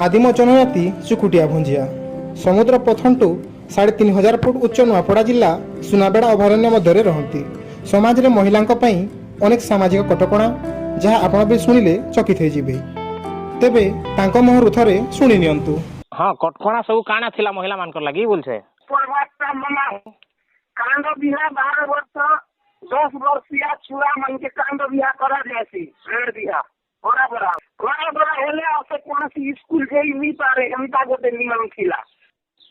आदिम जनजाति चुकुटिया भुंजिया समुद्र पथंटू 3500 फुट उच्च नुआपड़ा जिला सुनाबेड़ा अभयारण्य मध्य रहती समाज रे महिलांक पई अनेक सामाजिक कटकणा जहाँ आपण भी शुणिले चकित हो जिवे तेबे तांको मुहर थरे शुणी नियंतु। हाँ कटकणा सब काना थिला महिला मानकर लागि बोलछे पर्वतटा मना कांड बिहा 12 वर्ष 10 वर्षीय छुआ मन के कांड बिहा करा जासी रेड बिहा बराबर हेले आसे कोनसी स्कूल गई नहीं पारे एमता गोटे नियम थिला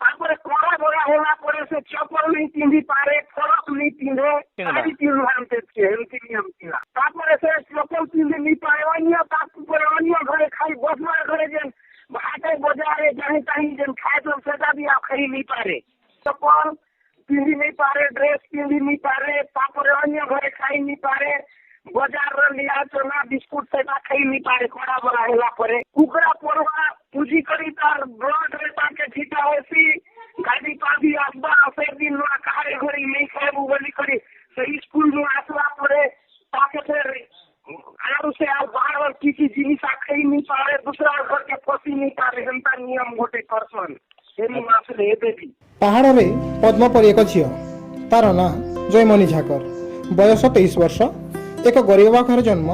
तापर बड़ा होला परे से चप्पल नहीं पिंधी पारे फरक नहीं पिंधे सारी चीज मानते थे एमती नियम थिला तापर से चप्पल पिंधे नहीं पारे अन्य ताप पर अन्य घरे खाई बसवा घरे जे हाटे बजारे जहीं तहीं जन खाए तो सेटा भी आप खाई नहीं पारे चप्पल पिंधी नहीं पारे ड्रेस पिंधी नहीं पारे तापर अन्य घरे खाई नहीं पारे बजार लिया चना बिस्कुट सेटा खाई नहीं पारे कड़ा बड़ा होला परे कुकड़ा परवा पूजी करी तार ब्लड रेटा के ठीका होसी गाड़ी पादी आसबा से दिन ना कारे घरी नहीं खाबू बोली करी से स्कूल में आसवा परे ताके फिर आर से आ बार किसी जिनिस खाई नहीं पारे दूसरा घर के फसी नहीं पारे हमता नियम गोटे करसन एनी मासले हेबेबी पहाड़ रे पद्म पर एक झियो तार ना जयमणि झाकर बयस 23 वर्ष एक गरीब घर जन्म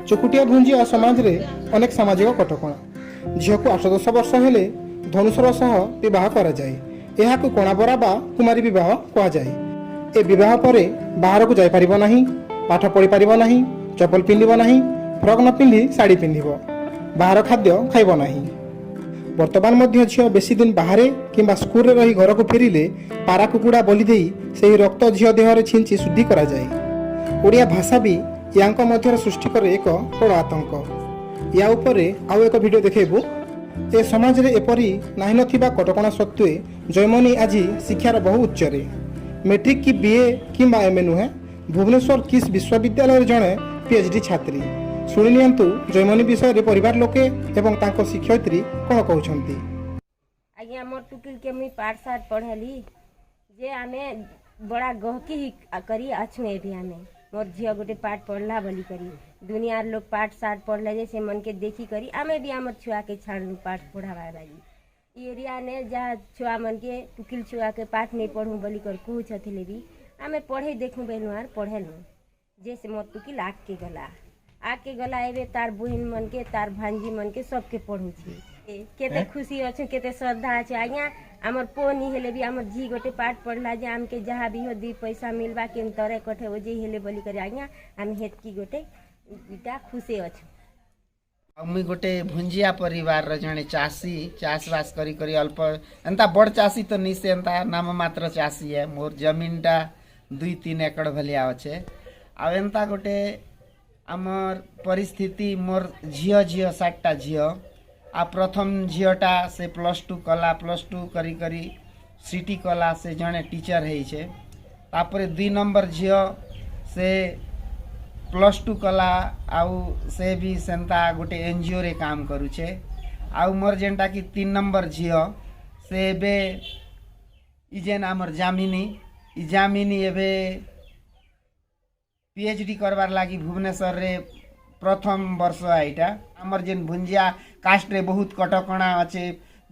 चुकुटिया भुंजिया समाज रे अनेक सामाजिक कटकणा झील को 8-10 वर्ष हेले धनुषर सह विवाह करा जाए यह कोणाबरा बा कुमारी विवाह कहा जाए ए विवाह परे बाहर को जाई परिबो नाही पाठ पढ़ी परिबो नाही चप्पल पिंधिबो नाही फ्रॉक न पिंधि साड़ी पिंधिबो बाहर खाद्य खाइबो नाही। वर्तमान मध्य झील बेसी दिन बाहरे किंबा स्कूल रे रही घर को फेरिले पारा कुकुड़ा बलि देई सेही रक्त झील देह रे छिंची शुद्धि करा जाए। ओडिया भाषा भी यांक मध्य सृष्टि करे एक बड़ आतंक या उपरे आउ एक वीडियो देखेबू ए समाज रे एपरी नाही नथिबा कटकणा सत्वे जयमणि आज शिक्षार बहु उच्चरे मैट्रिक की बीए किंबा एमए नुहे भुवनेश्वर किस विश्वविद्यालय रे जणे पीएचडी छात्री शुणी नियंतु जयमणि विषय रे परिवार लोके एवं तांको शिक्षयित्री कोन कहउछंती। आज्ञा मोर टुकिल के मी पाठ साठ पढ़ली जे आमे बड़ा गहकी करी अच्छे एठी आमे मोर झियो गोटे पाठ पढ़ला बोली करी दुनिया लोग पाठ साठ पढ़ले जे से मन के देखी करी आमे भी हमर छुआ के छाड़लू पाठ पढ़ावा लगी एरिया ने जा छुआ मन के टुकिल छुआ के पाठ नहीं पढ़ू बोली कर कहू छथिले भी आमे पढ़े देखू बेनुआर पढ़ेलू जैसे मोर टुकिल आग के गला एबे तार बहन मन के तार भांजी मन के सबके पढ़ू छी केते खुशी अच्छे केते श्रद्धा अच्छे आज्ञा आमर पोनी हेले भी आमर झी गोटे पाठ पढ़ला जे आम के जहाँ भी हो 2 पैसा मिलबा के तरे कठे ओ जे हेले बोली करे आज्ञा आम हेतकी गोटे इटा खुशी अच्छे। मुई गोटे भुंजिया परिवार रो जने चासी चाषबास करी करी अल्प एंता बड़ चासी तो निसे एंता नाम मात्र चासी है मोर जमीनटा 2-3 एकड़ भलिया अच्छे आ एंता गोटे आमर परिस्थिति मोर झियो 7टा झियो आ प्रथम झीटा से +2 कला +2 करी करी सिटी कला से जड़े टीचर है तापर 2 नंबर झील से +2 कला आउ से भी सेंता गोटे एनजीओ रे काम करुचे आउ मोर जेनटा कि 3 नंबर झील से एबे इजेन आमर जामिनी एबे पीएचडी करवार लागी भुवनेश्वर रे प्रथम वर्ष आईटा आमर जेन भुंजिया कास्ट रे बहुत कटकणा अच्छे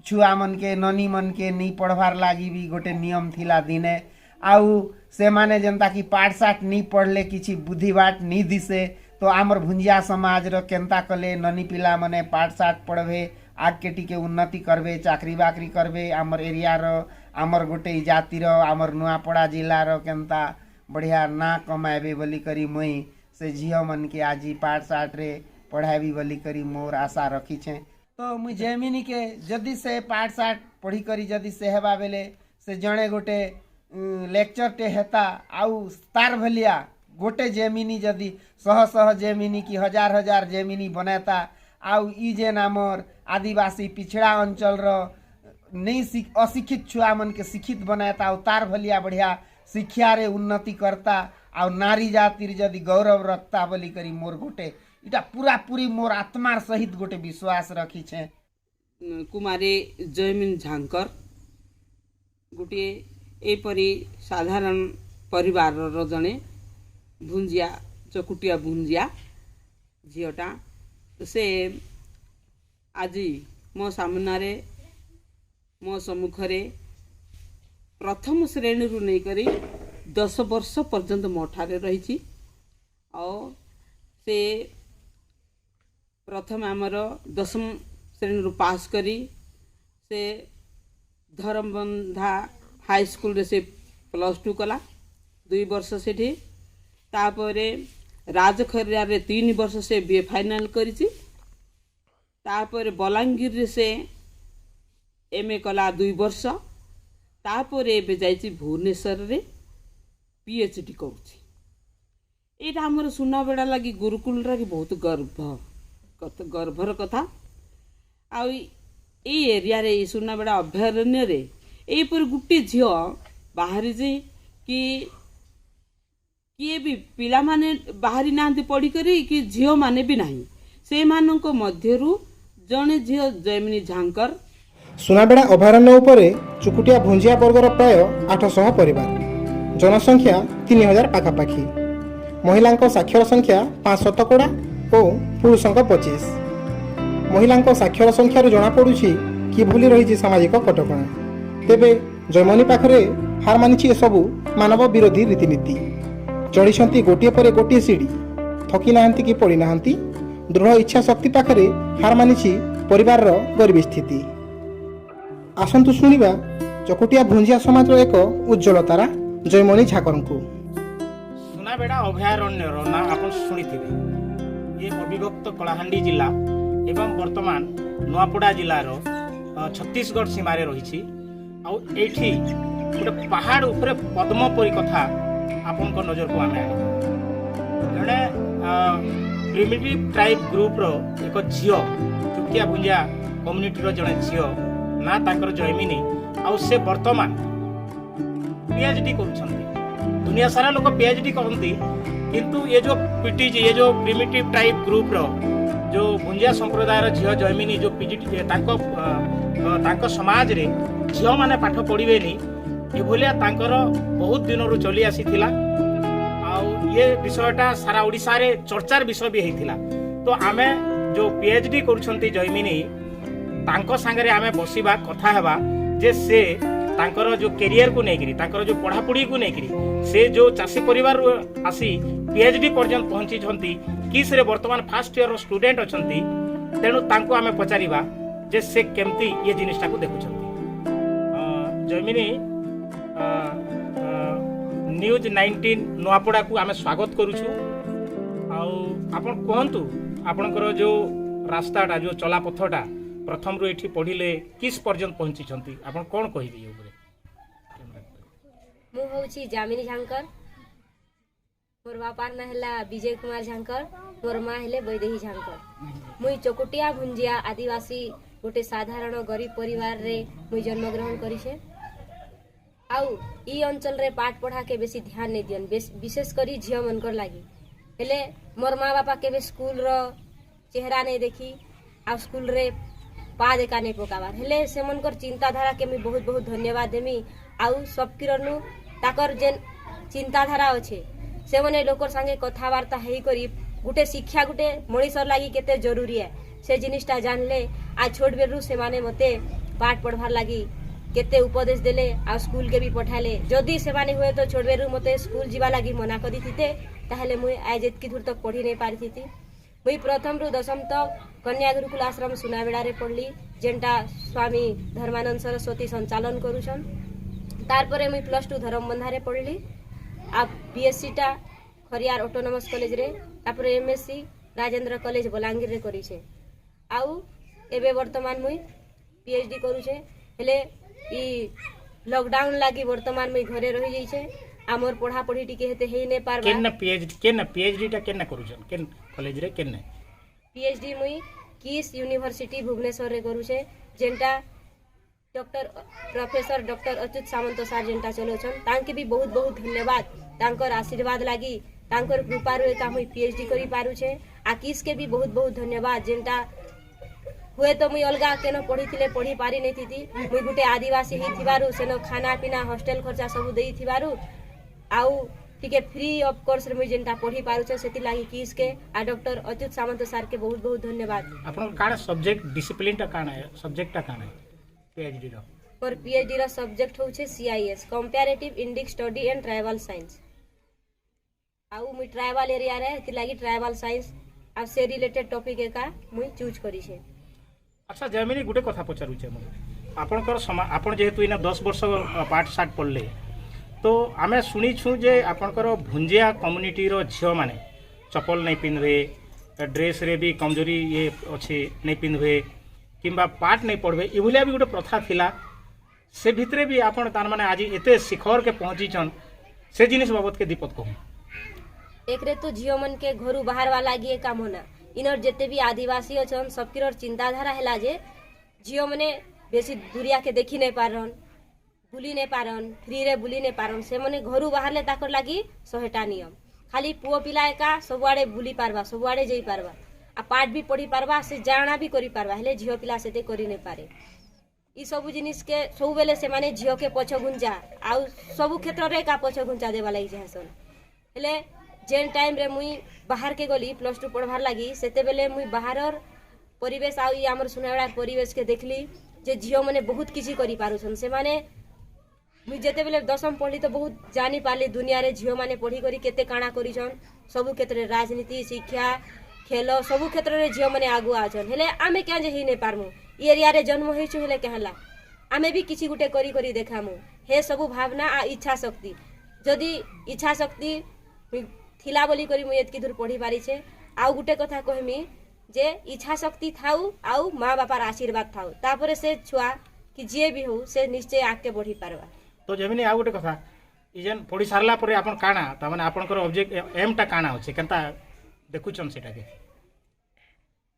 छुआ मन के ननी मन के नहीं पढ़वार लागी भी गोटे नियम थिला दिने आउ से माने जनता की पाठ साठ नहीं पढ़ले किसी बुद्धि बाट नहीं दिसे तो आमर भुंजिया समाज रो केंता कले ननी पिला मने पाठ साठ पढ़वे आग के टिके उन्नति करवे चाकरी बाकरी करवे आमर एरिया रो आमर गोटे जाति रो आमर नुआपड़ा जिला रो केंता बढ़िया ना कमाएबे बोली करी मुई से झील मन के आज पाठ साठ रे पढ़ाई बोली करी मोर आशा रखी छे तो मुई जयमिनी के जदि से पाठ साठ पढ़ी करी जदि से हेबा बेले से जड़े गोटे लेक्चर टे हेता आउ तार भलिया गोटे जयमिनी जदि शह जयमिनी की 1000 जयमिनी बनाता आउ ई जेन आमर आदिवासी पिछड़ा अंचल रो नहीं अशिक्षित छुआ मन के शिक्षित बनाता तार भलिया बढ़िया शिक्षा रे उन्नति करता आ नारी जाति जदि गौरव रखता बोली करी मोर गोटे इटा पूरा पूरी मोर आत्मार सहित गोटे विश्वास रखी छे। कुमारी जयमिन झांकर गोटे एपरी साधारण परिवार रो जने भुंजिया चकुटिया भुंजिया झीटा से आज मो सामने मो सम्मुखें प्रथम श्रेणी रू नहीं करी 10 वर्ष पर्यंत मोठारे रही से प्रथम आमर 10म श्रेणी रू पास करी से धरमबंधा हाई स्कूल रे से +2 कला 2 वर्ष से तापरे राजखरिया रे 3 वर्ष से बीए फाइनल करी तापरे बलांगीर रे से एमए कला 2 वर्ष तापरे एबे जाइछि भुवनेश्वर रे पीएचडी करूछि। एटा हमर सुनाबेड़ा लगी गुरुकुल रे बहुत गर्भर कथा आ एरिया रे सुनाबेड़ा अभयारण्य रे एपर गुटी झियो बाहरी जे कि किए भी पिला माने बाहरी नांती पढ़ी करी कि झियो माने भी नहीं से मानक मध्यरु जने झियो जयमिनी झांकर सुनाबेड़ा अभयारण्य उपरे चुकुटिया भुंजिया वर्गर प्राय 800 परिवार जनसंख्या 3000 पाखापाखि महिलांक साक्षर संख्या 500 और पुरुषों 25 महिलांक साक्षर संख्यार जनापड़ुछि किभली रही सामाजिक कटकणा तेबे जयमनी पाखरे हार मानिछि एसबु मानव विरोधी रीतिनीति चढ़ी गोटे पर गोटे सीढ़ी थकी नाहांती कि पड़ी नाहांती दृढ़ इच्छा शक्ति पाखरे हार मानिछि परिवार गरीबी स्थिति। आसंतु शुणिबा चकुटिया भुंजिया समाजर एक उज्जवल तारा जयमनी झाकर को। सुनाबेड़ा अभयारण्य ना आप शुणिथिबे ये अविभक्त कलाहांडी जिला एवं वर्तमान नुआपड़ा जिलार छत्तीसगढ़ सीमारे रही आठी गोटे पहाड़ उपरे पद्मपरी कथा आपण नजर को आम जड़े प्रिमिटिव ट्राइब ग्रुप्र एक झील चुकिया भुंजिया कम्युनिटीर जड़े झील ना तांकर जयमिनी आउ से वर्तमान पीएचडी करुछंती दुनिया सारा लोग पीएचडी करती किंतु ये जो पीटीजी ये जो प्रिमिटिव ट्राइब ग्रुप रो जो भुंजिया संप्रदायर झील जयमिनी जो पीजीटी तांको समाज रे झील माने पाठ पढ़िबेनी ए भलिया तांकर बहुत दिन रु चली आसीथिला आउ ये विषयटा सारा ओडिसा रे चर्चार विषय भी हेतिला तो आमे जो पीएचडी करुछंती जयमिनी तांको संगे आमे बसिबा कथा हेबा जे से तांकर जो कैरियर को नेकरी तांकर जो पढ़ापढ़ी को नेकरी से जो चाषी परिवार आसी पीएचडी पर्यंत पहुंची छंती किस रे वर्तमान फर्स्ट ईयर स्टूडेंट अछंती तेणु तांको आमे पचारिबा जे से केमती ये जिनिसटा को देखुछंती। जयमिनी न्यूज 19 नुआपड़ा को आमे स्वागत करूछु आउ आपण कहंतु आपनकर जो रास्ताटा जो चला पथटा प्रथम रो एठी पढ़िले किस पर्यंत पहुंची छंती आपण कोन कहिबी ऊपर मु होछि जामिनी झांकर मोर बापार ना हला विजय कुमार झांकर मोर मां हेले वैदेही झांकर मुई चकुटिया भुंजिया आदिवासी गोटे साधारण गरीब परिवार रे मुई जन्म ग्रहण करिछे आउ ई अंचल रे पाठ पढ़ा के बेसी ध्यान नै दियन विशेष करी झियो मनकर लागी हेले मोर माँ बापा के स्कूल रो चेहरा नहीं देखी आ स्कूल रे पा देखा नहीं पकाबार हेले से मनकर चिंताधारा के मैं बहुत बहुत धन्यवाद देमी आउ सब किरणु ताकर जेन चिंताधारा अच्छे से मने लोकर संगे कथबार्ता हेई करी गुटे शिक्षा गुटे मनीषर लागी केते जरूरी है से जिनिसटा जानले आ छोट बेरु से माने मते पाठ पढ़वार लागी केते उपदेश देले आ स्कूल के भी पठाले जदि से माने हुए तो छोट बेरु मते स्कूल जीवा लागी मना करी थिते ताहले मुई आज एतकी दूर तक पढ़ी नहीं पारी थी मुई प्रथम रु दशम तक कन्या गुरुकुल आश्रम सुनाबेड़ा रे पढ़ली जेनटा स्वामी धर्मानंद सरस्वती संचालन करूछन तारपरे मुई +2 धरमबंधा रे पढ़ली आ बीएससी टा खरियार ऑटोनोमस कॉलेज रे तापरे एमएससी राजेंद्र कॉलेज बलांगीर रे करिछे आउ एबे वर्तमान मुई पीएचडी करूछे हेले ई लॉकडाउन लागी वर्तमान मुई घरे रहि जाइछे आमर पढ़ा पढ़ी टिके हेते हेई नै पारबा केन पीएचडी टा केन करूछन केन कॉलेज रे केन पीएचडी मुई किस यूनिवर्सिटी भुवनेश्वर रे करूछे जेनटा प्रोफेसर डॉक्टर अच्युत सामंत सार जेनटा चलोछन तांके भी बहुत बहुत धन्यवाद तांकर आशीर्वाद लागी तांकर कृपा रे का मुई पीएचडी करी पारुछे आ किस के भी बहुत बहुत धन्यवाद जेनटा हुए तो मुई अलगा केन पढ़ी थिले पढ़ी पारी नै थिति मुई गुटे आदिवासी ही थिबारु सेनो खाना पीना हॉस्टल खर्चा सब देई थिबारु आउ टिके फ्री ऑफ कोर्स रे मुई जेनटा पढ़ी पारुछे सेति लागि किस के आ डॉक्टर अच्युत सामंत सर के बहुत बहुत धन्यवाद। ଆପଣ କାଣା ସବଜେକ୍ଟ ଡିସିପ୍ଲିନଟା କାଣା ସବଜେକ୍ଟଟା କାଣା PhD ର पर PhD रा सब्जेक्ट होउछे CIS comparative Indic study and tribal science. आउ मुई ट्राइबल एरिया रे ति लागि ट्राइबल साइंस आ से रिलेटेड टॉपिक एका मुई चूज करी छे। अच्छा जयमिनी गोटे କଥା ପଚାରୁଛେ ମୁଁ ଆପଣଙ୍କର ଆପଣ ଯେହେତु ଇନା 10 ବର୍ଷ ପାଠ ସାଠ ପଢ଼ଲେ तो आमे शुणीछू जे आपणकर भुंजिया कम्युनिटी रो झियो माने चप्पल नहीं पिंधे ड्रेस रे भी कमजोरी ये अच्छे नहीं पिंधे किंबा पाठ नहीं पढ़े इभलिया भी गोटे प्रथा थिला से भितरे भी आपण तार माने आज एते शिखर के पहुंचीछन से जिनिस बाबत के दीपक कहूँ। एक रे तो झियो मन के घरू बाहर वाला गिए काम होना इनर जेते भी आदिवासी अछन सबकिर चिंताधारा हैला जे झियो मने बेसी दुरिया के देखी नहीं पारन बुली नहीं पारन फ्री रे बुली नहीं पारन से मने घरू बाहर ले ताकर लागी 100टा नियम खाली पुओ पिला एका सबुआड़े बुली पारबा सबुआड़े जाई पारबा आ पाठ भी पढ़ी पारबा से जाना भी करी पारबा हेले झियो पिला सेते करी नहीं पारे ई सब जिनिस के सब बेले से माने झियो के पछ गुंजा आ सब क्षेत्र रे का पछ गुंजा देवा लागि जाहसन हेले जेन टाइम रे मुई बाहर के गली +2 पढ़वार लगी सेते बेले मुई बाहरर परिवेश आ हमर सुनावड़ा परिवेश के देखली जे झियो मने बहुत किछि करि पारुछन से माने मुई जेते बेले 10म पढ़ली तो बहुत जानी पाली दुनिया रे झियो माने पढ़ी करी केते काणा करिछन सब क्षेत्र रे राजनीति शिक्षा खेल सब क्षेत्र रे झियो माने आगु आछन हेले आमे क्या जे ही नै पारमु ई एरिया रे जन्म होइछु हेले कहला आमे भी किछि गुटे करी करी देखामु हे सब भावना आ इच्छा शक्ति जदी इच्छा शक्ति थिला बोली करी मुई एतकी दूर पढ़ी पारी छे आउ गुटे कथा कहमी जे इच्छा शक्ति थाउ आउ माँ बापार आशीर्वाद थाउ तापरे से छुआ कि जे भी हो से निश्चय आके बढ़ी पारबा। तो जमिनी आ गोटे कथा ई जेन पढ़ी सारला परे आपण काना ता माने आपनकर ऑब्जेक्ट एम टा काना होचे केनता देखुचन सेटा के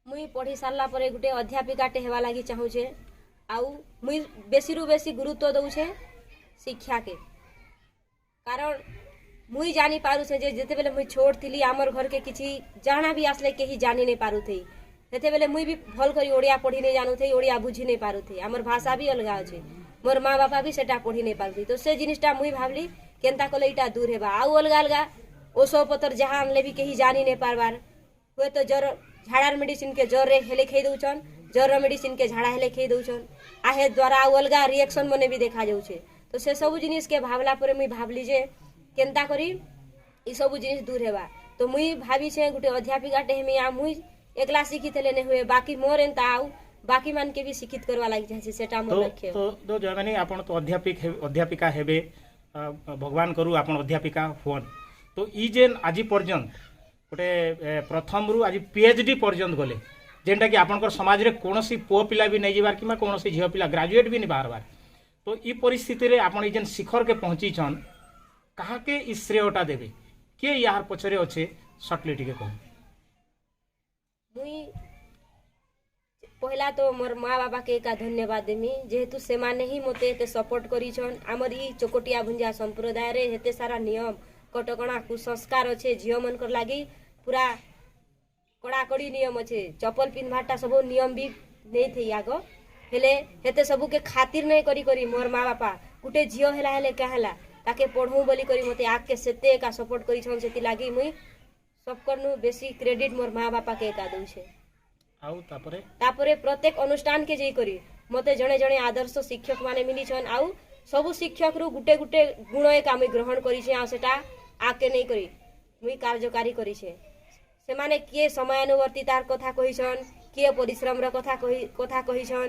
मुई पढ़ी सारला परे गुटे अध्यापिका टे हेवा लागि चाहू छे आउ मुई बेसी रु बेसी गुरुत्व दउ छे शिक्षा के कारण मुई जानी पारू छे जे जेते बेले मुई छोट थिली हमर घर के किछि जाना भी आसले केही जानी नै पारू थई सेते बेले मुई भी भल करी ओडिया पढ़ी नै जानू थई ओडिया बुझी नै पारू थई हमर भाषा भी अलग आछे मोर माँ बापा भी सेटा पढ़ी नहीं पारती तो से जिनिसटा मुई भावली केनता कले इटा दूर हेबा आउ अलगा अलगा ओसो पतर जहाँ आनले भी कहीं जानी नहीं पारबार हुए तो जर झाड़ार मेडिसिन के जर रे हेले खेई दउछन जर मेडिसिन के झाड़ा हेले खेई दउछन आहे द्वारा आउ अलगा रिएक्शन मने भी देखा जाउछे तो से सब जिनिस के भावला परे मुई भावली जे केनता करी ई सब जिनिस दूर हेबा तो मुई भाभी छे गुटे अध्यापिका टेहमी आ मुई एकला शिखितले नै हुए बाकी मोर एंता आउ बाकी मान के भी शिक्षित करवा लागि जाय सेटा मोर लक्ष्य तो जयमानी आपण तो अध्यापिका हेबे भगवान करू आपण अध्यापिका होन तो ई जेन आज पर्यंत गोटे प्रथम रु आज PhD पर्यंत गले जेनटा कि आपनकर समाज रे कोनोसी पुओ पिला भी नै जिबार किमा कोनोसी झियो पिला ग्रेजुएट भी नै बाहरबार तो ई परिस्थिति रे आपण ई जेन शिखर के पहुंची छन कहा के ई श्रेयटा देबे के यार पछरे अछि शॉर्टली टिके कहू। मुई पहला तो मोर माँ बाबा के का धन्यवाद देमी जेहेतु से माने ही मते एते सपोर्ट करिछन हमर ई चोकोटिया भुंजिया संप्रदाय रे हेते सारा नियम कटकणा कुसंस्कार अच्छे झियो मनकर लागी पूरा कड़ाकड़ी नियम अच्छे चप्पल पिन्हबाटा सब नियम भी नहीं थे आगो हेले हेते सबू के खातिर नहीं करी करी मोर माँ बापा गुटे झियो हेला हेले कहला ताके पढ़ू बोली करी मते आग के सेते का सपोर्ट करिछन सेति लागी मुई सब करनु बेसी क्रेडिट मोर माँ बापा के का दउ छे आउ तापरे प्रत्येक अनुष्ठान के जई करी मते जणे जणे आदर्श शिक्षक माने मिली छन आउ सब शिक्षक रु गुटे गुटे गुण एक आमी ग्रहण करी छे आ सेटा आके नहीं करी मुई कार्यकारी करी छे से माने किए समयानुवर्तितार कथा कहि छन किए परिश्रम र कथा कहि छन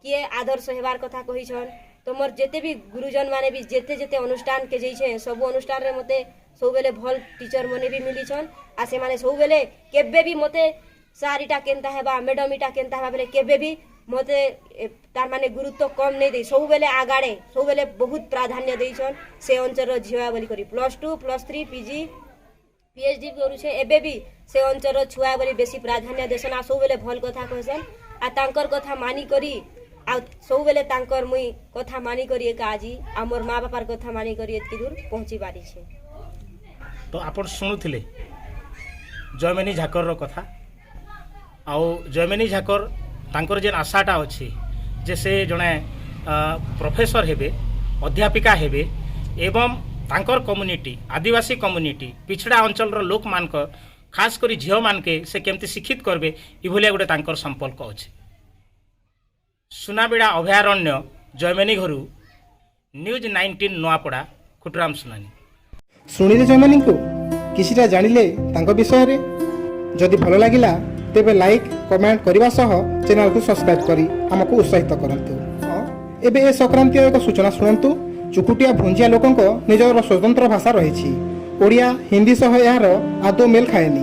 किए आदर्श हेबार कथा कहि छन तो मोर जेते भी गुरुजन माने भी जेते जेते अनुष्ठान के जई छे सब अनुष्ठान रे मते सब बेले भल टीचर मने भी मिली छन आ से माने सब बेले केबे भी मते सारीटा केनता हेबा मैडम इटा केनता हेबा बेले केबे भी मते तार माने गुरुत्व कम नहीं दे सब बेले आगाड़े सब बेले बहुत प्राधान्य देइछन से अंचर झिया बोली करी +2 +3 PG PhD करू छे एबे भी से अंचर छुआ बोली बेसी प्राधान्य देसन आ सब बेले भल कथा कहसन आ तांकर कथा मानी करी आ सब बेले तांकर मुई कथा मानी करी एक आजी आ मोर माँ बापार कथा मानी करी एतकी दूर पहुंची पारी छे। तो आपण सुनुथिले जयमनी झाकर रो कथा आउ जयमनी झाकर तांकर जेन आशाटा अच्छी जे से जड़े प्रोफेसर हेबे अध्यापिका हेबे एवं तांकर कम्युनिटी आदिवासी कम्युनिटी पिछड़ा अंचल लोक मान खास करी झील मानके से केमती शिक्षित करबे इभलिया गोटे तांकर संपर्क अच्छे। सुनाबेड़ा अभयारण्य जयमनी घरू न्यूज 19 नुआपड़ा खुटराम सुनानी। शुणिले जयमानी को किछिटा जानिले तांको विषय रे जदि भलो लागिला तेबे लाइक कमेंट करबा सह चैनल को सब्सक्राइब करी हमको उत्साहित करंतु। एबे ए संक्रांति एक सूचना शुणंतु। चुकुटिया भुंजिया लोकंक निजर स्वतंत्र भाषा रही। ओडिया हिंदी सह यार आदौ मेल खाएनी।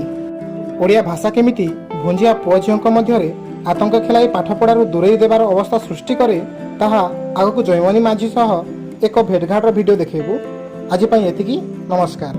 ओडिया भाषा केमिति भुंजिया पुओ झियोंक मध्यरे आतंक खेलाई पाठपढ़ारू दूरेई देवार अवस्था सृष्टि करे ताहा आगकू जयमनी माझी सह एक भेटघाटर वीडियो देखेबू। आज एतिकी नमस्कार।